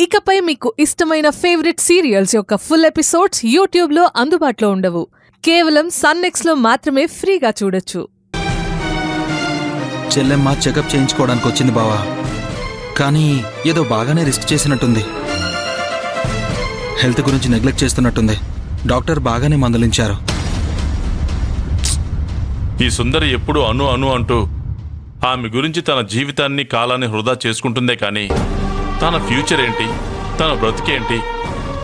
ఇకపై మీకు ఇష్టమైన ఫేవరెట్ సీరియల్స్ యొక్క ఫుల్ ఎపిసోడ్స్ యూట్యూబ్లో అందుబాటులో ఉండవు. కేవలం సన్నెక్స్లో మాత్రమే ఫ్రీగా చూడొచ్చు. చెల్లెమ్మ చెకప్ చేయించుకోవడానికి వచ్చింది బావా, కానీ ఏదో బాగానే రిస్క్ చేసినట్టుంది. హెల్త్ గురించి నెగ్లెక్ట్ చేస్తున్నట్టుంది. డాక్టర్ బాగానే మందలించారు. ఈ సుందరి ఎప్పుడు అను అను అంటూ ఆమె గురించి తన జీవితాన్ని కాలాన్ని వృధా చేసుకుంటుందే కానీ తన ఫ్యూచర్ ఏంటి, తన బ్రతికేంటి,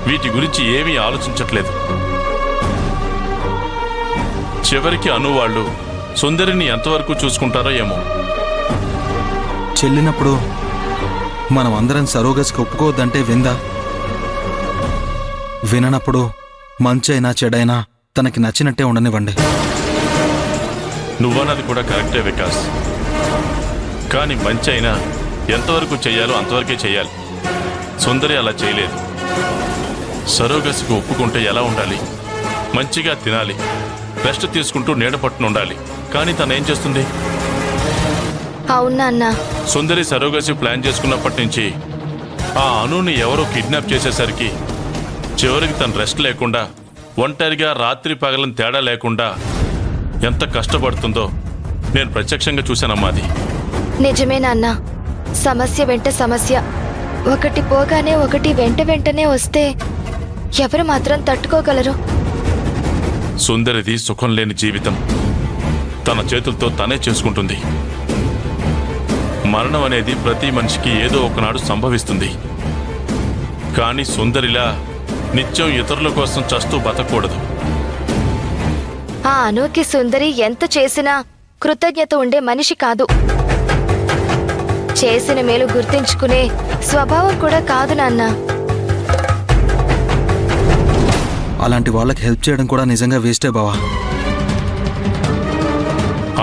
వీటి గురించి ఏమీ ఆలోచించట్లేదు. చివరికి అను వాళ్ళు సుందరిని ఎంతవరకు చూసుకుంటారో ఏమో. చెల్లినప్పుడు మనం అందరం సరోగస్కి ఒప్పుకోవద్దంటే విందా? విననప్పుడు మంచైనా చెడైనా తనకి నచ్చినట్టే ఉండనివ్వండి. నువ్వన్నది కూడా కరెక్టే వికాస్. కానీ మంచి అయినా ఎంతవరకు చెయ్యాలో అంతవరకే చెయ్యాలి. సుందరి అలా చేయలేదు. సరోగస్కి ఒప్పుకుంటే ఎలా ఉండాలి? మంచిగా తినాలి, రెస్ట్ తీసుకుంటూ నీడ పట్టున ఉండాలి. కానీ తను ఏం చేస్తుంది? అవునా అన్నా? సుందరి సరోగసి ప్లాన్ చేసుకున్నప్పటి నుంచి ఆ అనుని ఎవరో కిడ్నాప్ చేసేసరికి చివరికి తను రెస్ట్ లేకుండా ఒంటరిగా రాత్రి పగలని తేడా లేకుండా ఎంత కష్టపడుతుందో నేను ప్రత్యక్షంగా చూశానమ్మా. అది నిజమేనా అన్నా? సమస్య వెంట సమస్య, ఒకటి పోగానే ఒకటి వెంట వెంటనే వస్తే ఎవరు మాత్రం తట్టుకోగలరు? సుందరిది సుఖం లేని జీవితం. తన చేతులతో తనే చేసుకుంటుంది. మరణం అనేది ప్రతి మనిషికి ఏదో ఒకనాడు సంభవిస్తుంది. కానీ సుందరిలా నిత్యం ఇతరుల కోసం చస్తూ బతకూడదు. ఆ అనుకి సుందరి ఎంత చేసినా కృతజ్ఞత ఉండే మనిషి కాదు. చేసిన మేలు గుర్తించుకునే స్వభావం కూడా కాదు నాన్న. అలాంటి వాళ్ళకి హెల్ప్ చేయడం కూడా నిజంగా వేస్టే బావా.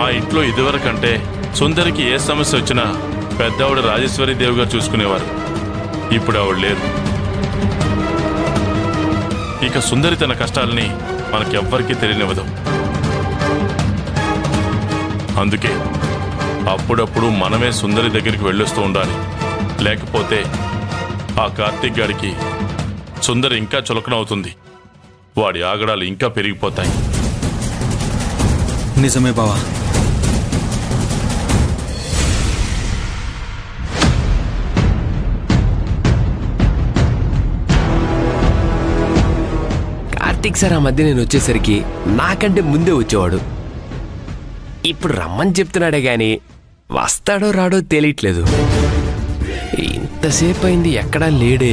ఆ ఇంట్లో ఇదివరకంటే సుందరికి ఏ సమస్య వచ్చినా పెద్దవాడు రాజేశ్వరి దేవిగా చూసుకునేవారు. ఇప్పుడు ఆవిడ లేరు. ఇక సుందరి తన కష్టాలని మనకెవ్వరికీ తెలియనివ్వదు. అందుకే అప్పుడప్పుడు మనమే సుందరి దగ్గరికి వెళ్ళొస్తూ ఉండాలి. లేకపోతే ఆ కార్తీక్ గారికి సుందరి ఇంకా చులకనవుతుంది. వాడి ఆగడాలు ఇంకా పెరిగిపోతాయి. నిజమే బావా. కార్తీక్ సార్ ఆ మధ్య నేను వచ్చేసరికి నాకంటే ముందే వచ్చేవాడు. ఇప్పుడు రమ్మని చెప్తున్నాడే గాని వస్తాడో రాడో తెలియట్లేదు. ఇంతసేపు అయింది, ఎక్కడా లేడే.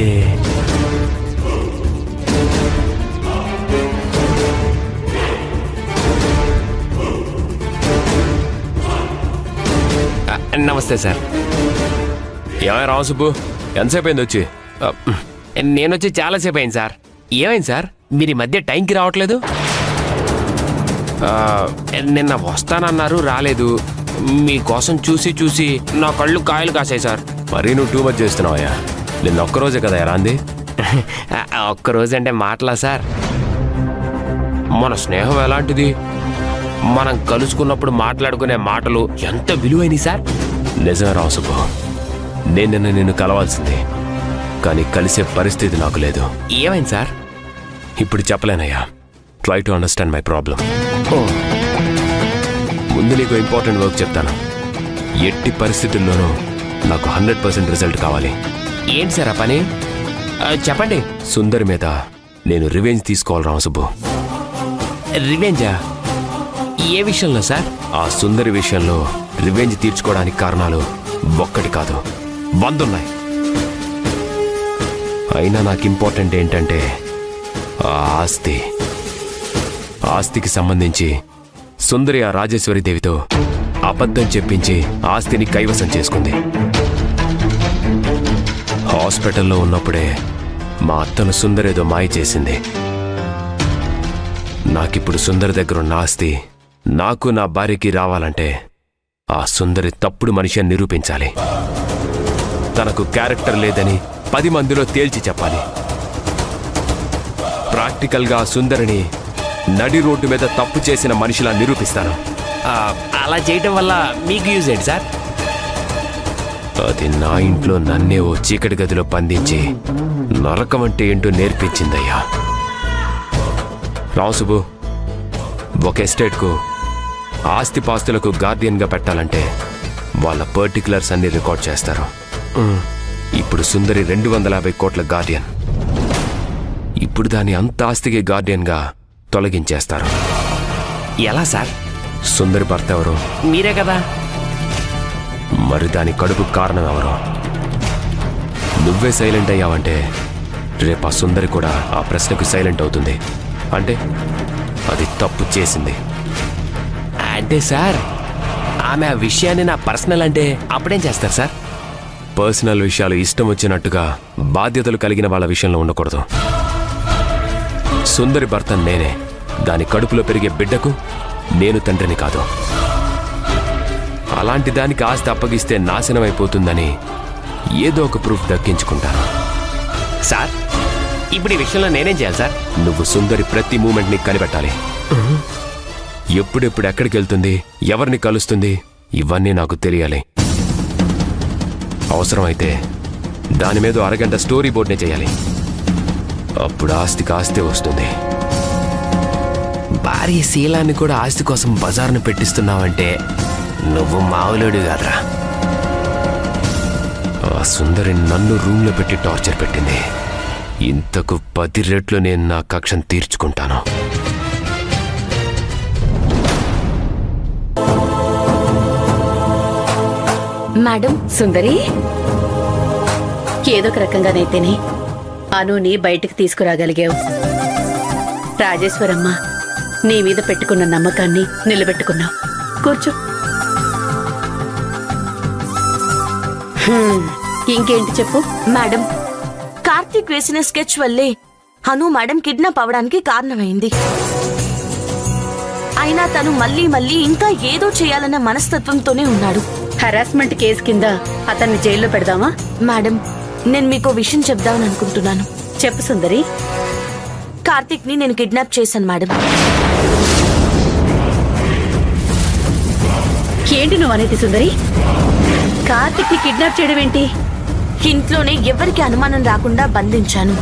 నమస్తే సార్. ఏమైనా రావు సుబ్బు, ఎంతసేపు అయింది వచ్చి? నేను వచ్చి చాలాసేపు అయింది సార్. ఏమైంది సార్, మీరు ఈ మధ్య టైంకి రావట్లేదు? నిన్న వస్తానన్నారు, రాలేదు. మీకోసం చూసి చూసి నా కళ్ళు కాయలు కాసాయి సార్. మరీ నువ్వు టూ మచ్ చేస్తున్నావయ్యా. నిన్న ఒక్కరోజే కదా రాంది. ఒక్కరోజు అంటే మాటలా సార్? మన స్నేహం ఎలాంటిది? మనం కలుసుకున్నప్పుడు మాట్లాడుకునే మాటలు ఎంత విలువైనవి సార్. నిజమే రావు సుబ్బు, నేను నిన్ను కలవాల్సింది, కానీ కలిసే పరిస్థితి నాకు లేదు. ఏమైంది సార్? ఇప్పుడు చెప్పలేనయ్యా. Try to understand my problem. ముందు నీకు ఇంపార్టెంట్ వర్క్ చెప్తాను. ఎట్టి పరిస్థితుల్లోనూ నాకు 100% రిజల్ట్ కావాలి. ఏంటి సార్ ఆ పని? చెప్పండి. సుందరి మీద నేను రివెంజ్ తీసుకోవాలి రావు సుబ్బు. రివెంజా? ఏ విషయంలో సార్? ఆ సుందరి విషయంలో రివెంజ్ తీర్చుకోవడానికి కారణాలు ఒక్కటి కాదు, 100 ఉన్నాయి. అయినా నాకు ఇంపార్టెంట్ ఏంటంటే ఆ ఆస్తి. ఆస్తికి సంబంధించి సుందరి ఆ రాజేశ్వరి దేవితో అబద్ధం చెప్పించి ఆస్తిని కైవసం చేసుకుంది. హాస్పిటల్లో ఉన్నప్పుడే మా అత్తను సుందరేదో మాయ చేసింది. నాకిప్పుడు సుందరి దగ్గరున్న ఆస్తి నాకు నా భార్యకి రావాలంటే ఆ సుందరి తప్పుడు మనిషి అని నిరూపించాలి. తనకు క్యారెక్టర్ లేదని 10 మందిలో తేల్చి చెప్పాలి. ప్రాక్టికల్గా ఆ సుందరిని నడి రోడ్డు మీద తప్పు చేసిన మనిషిలా నిరూపిస్తాను. అలా చేయటం వల్ల మీకు యూజ్ ఏంటి సార్? అది నా ఇంట్లో నన్నే ఓ చీకటి గదిలో బంధించి నరకం అంటే ఏంటో నేర్పించిందయ్యా. రావుసుబు, ఒక ఎస్టేట్కు ఆస్తిపాస్తులకు గార్డియన్గా పెట్టాలంటే వాళ్ళ పర్టికులర్స్ అన్ని రికార్డ్ చేస్తారు. ఇప్పుడు సుందరి 250 కోట్ల గార్డియన్. ఇప్పుడు దాని అంత ఆస్తికి గార్డియన్గా తొలగించేస్తారు. ఎలా సార్? సుందరి భర్త ఎవరు? మీరే కదా. మరి దాని కడుపు కారణం ఎవరు? నువ్వే సైలెంట్ అయ్యావంటే రేపు ఆ సుందరి కూడా ఆ ప్రశ్నకు సైలెంట్ అవుతుంది. అంటే అది తప్పు చేసింది. అంటే సార్, ఆమె ఆ విషయాన్ని నా పర్సనల్ అంటే అప్పుడేం చేస్తారు సార్? పర్సనల్ విషయాలు ఇష్టం వచ్చినట్టుగా బాధ్యతలు కలిగిన వాళ్ళ విషయంలో ఉండకూడదు. సుందరి భర్త నేనే. దాని కడుపులో పెరిగే బిడ్డకు నేను తండ్రిని కాదు. అలాంటి దానికి ఆస్తి అప్పగిస్తే నాశనం అయిపోతుందని ఏదో ఒక ప్రూఫ్ దక్కించుకుంటాను. సార్, ఇప్పుడు ఈ విషయంలో నేనేం చేయాలి సార్? నువ్వు సుందరి ప్రతి మూమెంట్ని కనిపెట్టాలి. ఎప్పుడెప్పుడు ఎక్కడికి వెళ్తుంది, ఎవరిని కలుస్తుంది, ఇవన్నీ నాకు తెలియాలి. అవసరమైతే దాని మీద అరగంట స్టోరీ బోర్డ్నే చేయాలి. అప్పుడు ఆస్తికి ఆస్తి వస్తుంది. భార్య శీలాన్ని కూడా ఆస్తి కోసం బజార్ను పెట్టిస్తున్నావంటే నువ్వు మావులుడు కాదురా. ఆ సుందరి నన్ను రూమ్లో పెట్టి టార్చర్ పెట్టింది. ఇంతకు 10 రెట్లు నేను నా కక్షను తీర్చుకుంటాను. మేడం, సుందరి ఏదో ఒక రకంగానైతేనే అనుని బయటికి తీసుకురాగలిగావు. రాజేశ్వరమ్మ, నీ మీద పెట్టుకున్న నమ్మకాన్ని నిలబెట్టుకున్నావు. కూర్చో. ఇంకేంటి చెప్పు. మేడం, కార్తీక్ వేసిన స్కెచ్ వల్లే అను మేడం కిడ్నాప్ అవడానికి కారణమైంది. అయినా తను మళ్ళీ మళ్ళీ ఇంకా ఏదో చేయాలన్న మనస్తత్వంతోనే ఉన్నాడు. హెరాస్మెంట్ కేసు కింద అతన్ని జైల్లో పెడదామా? మేడం, నేను మీకు విషయం చెప్దామని అనుకుంటున్నాను. చెప్పు సుందరి. కార్తీక్ ని నేను కిడ్నాప్ చేశాను మేడం. ఏంటి నువ్వు అనేది సుందరి? కార్తీక్ ని కిడ్నాప్ చేయడం ఏంటి? ఇంట్లోనే ఎవరికి అనుమానం రాకుండా బంధించాను.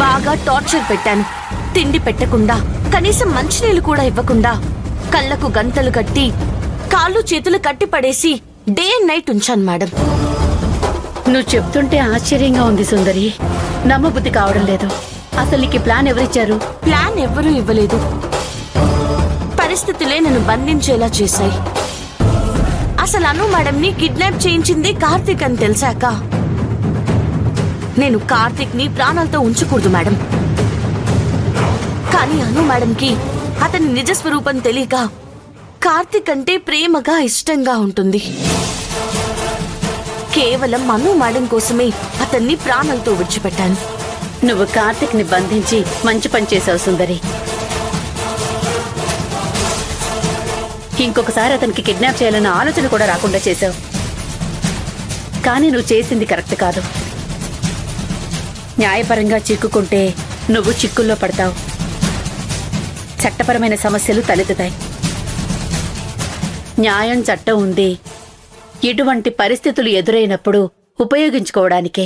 బాగా టార్చర్ పెట్టాను. తిండి పెట్టకుండా, కనీసం మంచినీళ్ళు కూడా ఇవ్వకుండా, కళ్ళకు గంతలు కట్టి, కాళ్ళు చేతులు కట్టి పడేసి డే అండ్ నైట్ ఉంచాను మేడం. నువ్వు చెప్తుంటే ఆశ్చర్యంగా ఉంది సుందరి. నమ్మబుద్ధి కావడం లేదు. అసలు నీకు ప్లాన్ ఎవరిచ్చారు? ప్లాన్ ఎవ్వరూ ఇవ్వలేదు. పరిస్థితులే నన్ను బంధించేలా చేశాయి. అసలు అను మేడం ని కిడ్నాప్ చేయించింది కార్తీక్ అని తెలిసాక నేను కార్తీక్ ని ప్రాణాలతో ఉంచకూడదు మేడం. కానీ అను మేడం కి అతని నిజ స్వరూపం తెలియక కార్తీక్ అంటే ప్రేమగా ఇష్టంగా ఉంటుంది. కేవలం అను మేడం కోసమే అతన్ని ప్రాణాలతో విడిచిపెట్టాను. నువ్వు కార్తీక్ ని బంధించి మంచి పని చేశావు సుందరి. ఇంకొకసారి అతనికి కిడ్నాప్ చేయాలన్న ఆలోచన కూడా రాకుండా చేశావు. కానీ నువ్వు చేసింది కరెక్ట్ కాదు. న్యాయపరంగా చిక్కుకుంటే నువ్వు చిక్కుల్లో పడతావు. చట్టపరమైన సమస్యలు తలెత్తుతాయి. న్యాయం, చట్టం ఉంది. ఇటువంటి పరిస్థితులు ఎదురైనప్పుడు ఉపయోగించుకోవడానికే.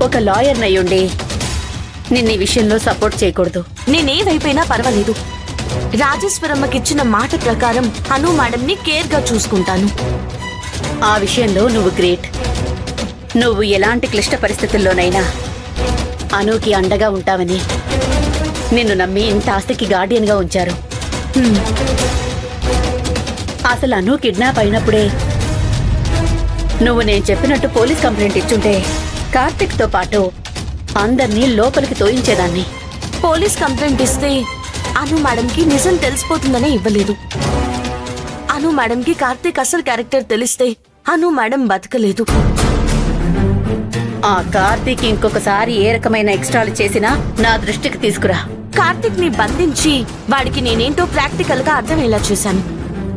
ఒక లాయర్ నయ్యుండి నిన్న ఈ విషయంలో సపోర్ట్ చేయకూడదు. నేనే వైపైనా పర్వాలేదు. రాజేశ్వరమ్మకిచ్చిన మాట ప్రకారం అను మేడంని కేర్గా చూసుకుంటాను. ఆ విషయంలో నువ్వు గ్రేట్. నువ్వు ఎలాంటి క్లిష్ట పరిస్థితుల్లోనైనా అనుకి అండగా ఉంటావని నిన్ను నమ్మి ఇంత ఆస్తికి గార్డియన్గా ఉంచారు. అసలు అను కిడ్నాప్ అయినప్పుడే నువ్వు నేను చెప్పినట్టు పోలీస్ కంప్లైంట్ ఇచ్చుంటే కార్తిక్తో పాటు అందర్నీ లోపలికి తోయించేదాన్ని. పోలీస్ కంప్లైంట్ ఇస్తే అను మేడంకి నిజం తెలిసిపోతుందనే ఇవ్వలేదు. అను మేడంకి కార్తీక్ అసలు క్యారెక్టర్ తెలిస్తే అను మేడం బతకలేదు. ఆ కార్తీక్ ఇంకొకసారి ఏ రకమైన ఎక్స్ట్రాలు చేసినా నా దృష్టికి తీసుకురా. కార్తీక్ ని బంధించి వాడికి నేనేంటో ప్రాక్టికల్ గా అర్థమయ్యేలా చేశాను.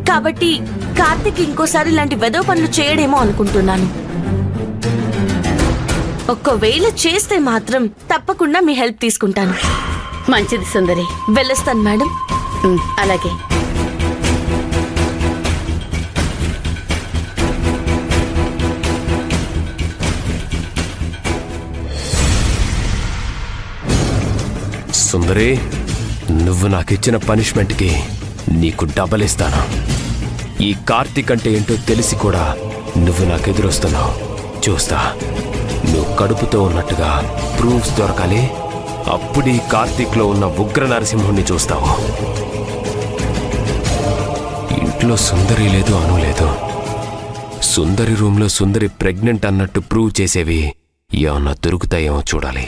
కాబట్టి కార్తీక్ ఇంకోసారి ఇలాంటి వెధవ పనులు చేయడేమో అనుకుంటున్నాను. ఒక్కవేళ చేస్తే మాత్రం తప్పకుండా మీ హెల్ప్ తీసుకుంటాను. మంచిది సుందరి. వెళ్ళొస్తాను మేడం. అలాగే. సుందరి, నువ్వు నాకిచ్చిన పనిష్మెంట్కి నీకు డబల్ ఇస్తాను. ఈ కార్తీక్ అంటే ఏంటో తెలిసి కూడా నువ్వు నాకెదురొస్తున్నావు. చూస్తా, నువ్వు కడుపుతో ఉన్నట్టుగా ప్రూఫ్స్ దొరకాలి. అప్పుడు ఈ కార్తీక్లో ఉన్న ఉగ్ర నరసింహుణ్ణి చూస్తావు. ఇంట్లో సుందరి లేదు, అను లేదు. సుందరి రూమ్లో సుందరి ప్రెగ్నెంట్ అన్నట్టు ప్రూవ్ చేసేవి ఏమన్నా దొరుకుతాయేమో చూడాలి.